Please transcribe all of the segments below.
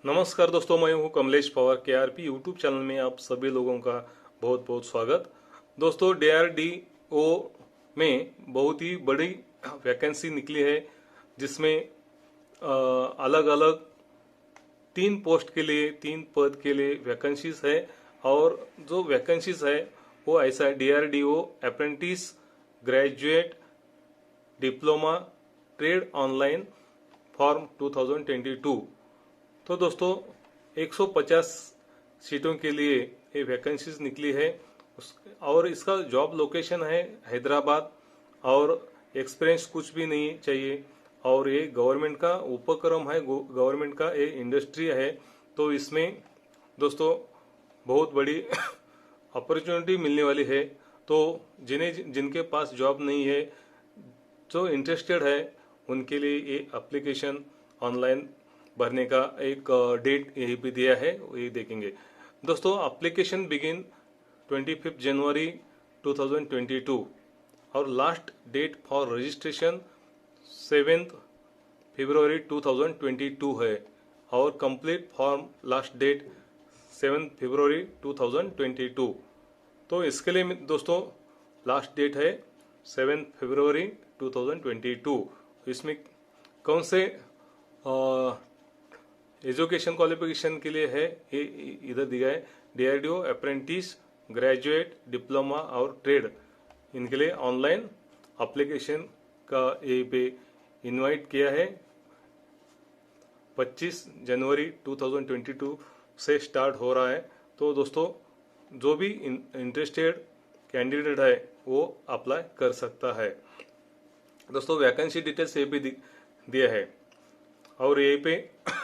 नमस्कार दोस्तों, मैं हूं Kamlesh Pawar. KRP YouTube channel में आप सभी लोगों का बहुत बहुत स्वागत। दोस्तों, डीआरडीओ में बहुत ही बड़ी वैकेंसी निकली है, जिसमें अलग अलग 3 पोस्ट के लिए 3 पद के लिए वैकेंसीज है। और जो वैकेंसीज है वो ऐसा है: DRDO apprentice, graduate, diploma, trade online form 2022। तो दोस्तों 150 सीटों के लिए ये वैकेंसीज निकली है। और इसका जॉब लोकेशन है हैदराबाद। और एक्सपीरियंस कुछ भी नहीं चाहिए। और ये गवर्नमेंट का उपक्रम है, गवर्नमेंट का ये इंडस्ट्री है। तो इसमें दोस्तों बहुत बड़ी अपॉर्चुनिटी मिलने वाली है। तो जिनके पास जॉब नहीं है, जो इंटरेस्टेड है, उनके लिए ये एप्लीकेशन ऑनलाइन भरने का एक डेट यहीं पे दिया है, ये देखेंगे। दोस्तों, एप्लीकेशन बिगिन 25 जनवरी 2022 और लास्ट डेट फॉर रजिस्ट्रेशन 7 फरवरी 2022 है। और कंप्लीट फॉर्म लास्ट डेट 7 फरवरी 2022। तो इसके लिए दोस्तों लास्ट डेट है 7 फरवरी 2022। इसमें कौन से एजुकेशन क्वालिफिकेशन के लिए है, ये इधर दिया है: डीआरडीओ अप्रेंटिस, ग्रेजुएट, डिप्लोमा और ट्रेड। इनके लिए ऑनलाइन एप्लीकेशन का ये पे इनवाइट किया है। 25 जनवरी 2022 से स्टार्ट हो रहा है। तो दोस्तों जो भी इंटरेस्टेड कैंडिडेट है वो अप्लाई कर सकता है। दोस्तों वैकेंसी डिटेल्स ये भी दिया है। और ये पे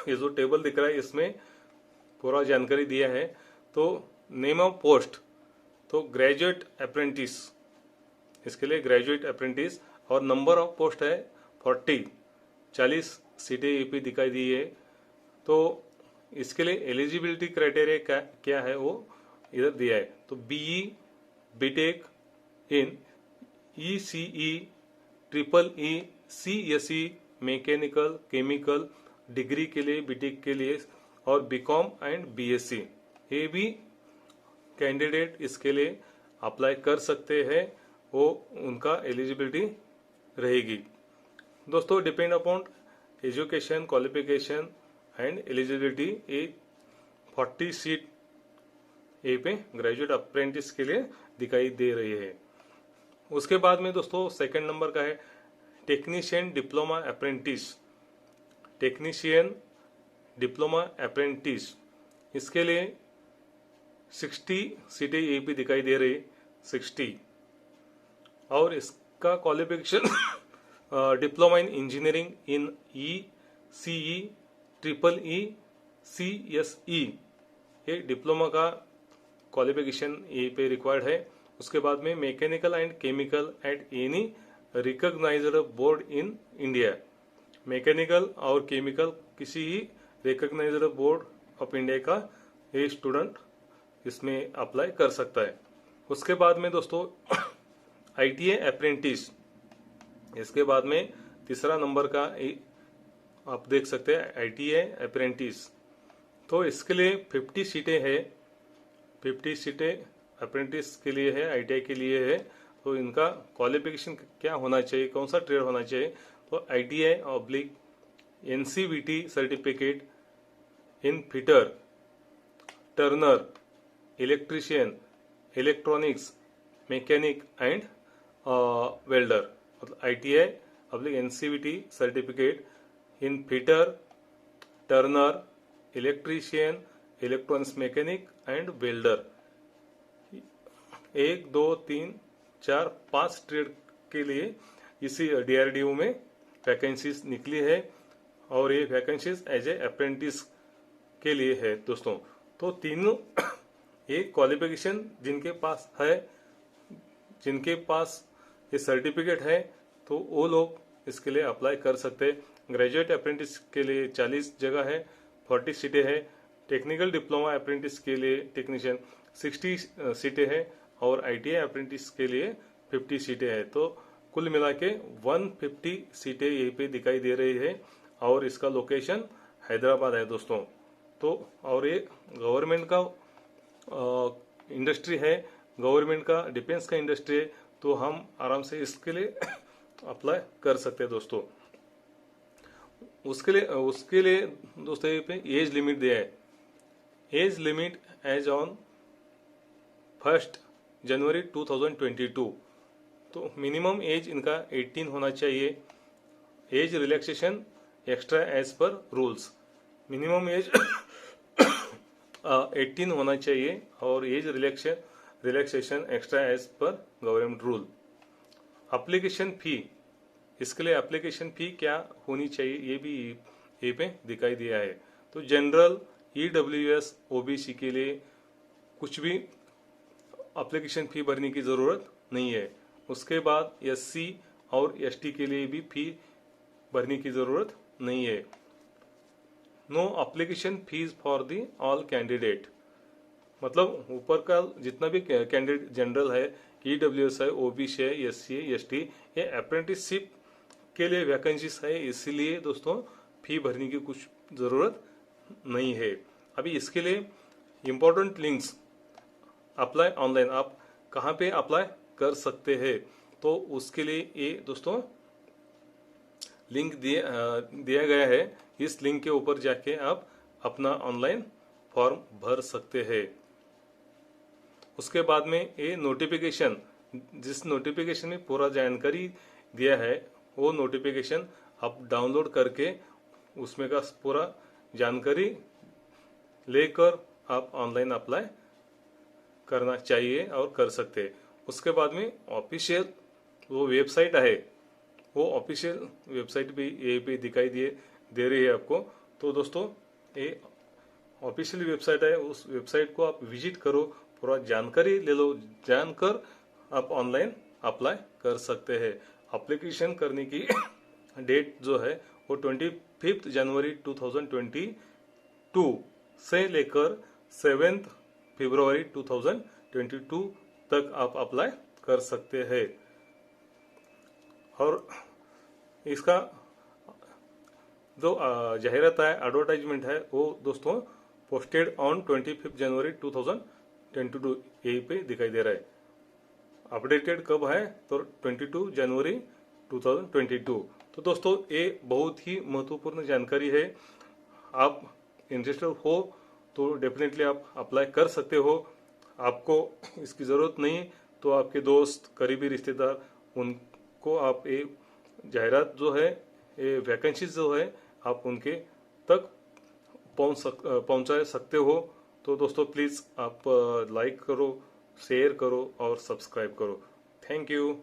ये जो टेबल दिख रहा है इसमें पूरा जानकारी दिया है। तो नेम ऑफ पोस्ट, तो ग्रेजुएट अप्रेंटिस, इसके लिए ग्रेजुएट अप्रेंटिस। और नंबर ऑफ पोस्ट है 40 सीटें ये पे दिखाई दी है। तो इसके लिए एलिजिबिलिटी क्राइटेरिया क्या है वो इधर दिया है। तो BE, BTech in ECE, triple E, CSE, mechanical, chemical degree के लिए, बीटेक के लिए, और बीकॉम एंड बीएससी, ये भी कैंडिडेट इसके लिए अप्लाई कर सकते हैं। वो उनका एलिजिबिलिटी रहेगी। दोस्तों depend upon education qualification and eligibility, ये 40 सीट ए पे ग्रेजुएट अप्रेंटिस के लिए दिखाई दे रही है। उसके बाद में दोस्तों सेकंड नंबर का है technician diploma apprentice. Technician diploma apprentice, इसके लिए 60 सीटें ये भी दिखाई दे रही, 60। और इसका qualification diploma in engineering in CE, triple E, CSE, ये डिप्लोमा का क्वालिफिकेशन ये पे रिक्वायर्ड है। उसके बाद में mechanical and chemical at any recognised board in India. Mechanical और केमिकल किसी ही रिकॉग्नाइज्ड बोर्ड ऑफ इंडिया का ये स्टूडेंट इसमें अप्लाई कर सकता है। उसके बाद में दोस्तों आईटीआई अप्रेंटिस, इसके बाद में तीसरा नंबर का आप देख सकते हैं आईटीआई अप्रेंटिस। तो इसके लिए 50 सीटें है, 50 सीटें अप्रेंटिस के लिए है, आईटीआई के लिए है। तो इनका क्वालिफिकेशन क्या होना चाहिए, कौन सा ट्रेड होना चाहिए? तो ITI oblique NCVT certificate in fitter, turner, electrician, electronics, mechanic and welder. मतलब ITI oblique NCVT certificate in fitter, turner, electrician, electronics, mechanic and welder. 1 2 3 4 5 trade के लिए इसी डीआरडीओ में वैकेंसीज निकली है। और ये वैकेंसीज एज ए अप्रेंटिस के लिए है दोस्तों। तो तीनों ये क्वालिफिकेशन जिनके पास है, जिनके पास ये सर्टिफिकेट है, तो वो लोग इसके लिए अप्लाई कर सकते हैं। ग्रेजुएट अप्रेंटिस के लिए 40 जगह है, 40 सीटें है। टेक्निकल डिप्लोमा अप्रेंटिस के लिए टेक्नीशियन 60 सीटें है। और आईटीआई अप्रेंटिस के लिए 50 सीटें हैं। तो कुल मिला के 150 सीटें यहीं पे दिखाई दे रही है। और इसका लोकेशन हैदराबाद है दोस्तों। तो और ये गवर्नमेंट का इंडस्ट्री है, गवर्नमेंट का डिफेंस का इंडस्ट्री है, तो हम आराम से इसके लिए अप्लाई कर सकते हैं दोस्तों। उसके लिए दोस्तों ये पे एज लिमिट दिया है। Age limit age on 1 January 2022, तो मिनिमम एज इनका 18 होना चाहिए। Age relaxation extra age per rules, minimum age 18 होना चाहिए और age relaxation extra age per government rule. Application fee, इसके लिए एप्लीकेशन फी क्या होनी चाहिए ये भी ये पे दिखाई दिया है। तो जनरल, EWS, OBC के लिए कुछ भी एप्लीकेशन फी भरने की ज़रूरत नहीं है। उसके बाद SC और ST के लिए भी फी भरने की ज़रूरत नहीं है। No application fees for the all candidate, मतलब ऊपर का जितना भी कैंडिडेट जनरल है, EWS है, OBC है, SC है, ST, ये अप्रेंटिसशिप के लिए वैकेंसीज है, इसीलिए दोस्तों फी भरने की कुछ ज़रूरत नहीं है। अभी इसके लिए इम्पोर्टेंट लिंक्स, अप्लाई ऑनलाइन, आप कहाँ पे अप्लाई कर सकते हैं, तो उसके लिए ये दोस्तों लिंक दिया गया है। इस लिंक के ऊपर जाके आप अपना ऑनलाइन फॉर्म भर सकते हैं। उसके बाद में ये नोटिफिकेशन, जिस नोटिफिकेशन में पूरा जानकारी दिया है, वो नोटिफिकेशन आप डाउनलोड करके उसमें का पूरा जानकारी लेकर आप ऑनलाइन अप्लाई करना चाहिए और कर सकते हैं। उसके बाद में ऑफिशियल वो वेबसाइट है, वो ऑफिशियल वेबसाइट भी ये भी दिखाई दे रही है आपको। तो दोस्तों ये ऑफिशियल वेबसाइट है, उस वेबसाइट को आप विजिट करो, पूरा जानकारी ले लो, जानकर आप ऑनलाइन अप्लाई कर सकते हैं। एप्लीकेशन करने की डेट जो है वो 25 जनवरी 2022 से लेकर 7 फरवरी 2022 तक आप अप्लाई कर सकते हैं। और इसका जो जाहिरात है, एडवर्टाइजमेंट है, वो दोस्तों पोस्टेड ऑन 25 जनवरी 2022 यहीं पे दिखाई दे रहा है। अपडेटेड कब है, तो 22 जनवरी 2022। तो दोस्तों ये बहुत ही महत्वपूर्ण जानकारी है। आप इंटरेस्टेड हो तो डेफिनेटली आप अप्लाई कर सकते हो। आपको इसकी ज़रूरत नहीं तो आपके दोस्त, करीबी रिश्तेदार, उनको आप ये जाहिरात जो है, ये वैकेंसीज जो है, आप उनके तक पहुंचा सकते हो। तो दोस्तों प्लीज़ आप लाइक करो, शेयर करो और सब्सक्राइब करो। Thank you.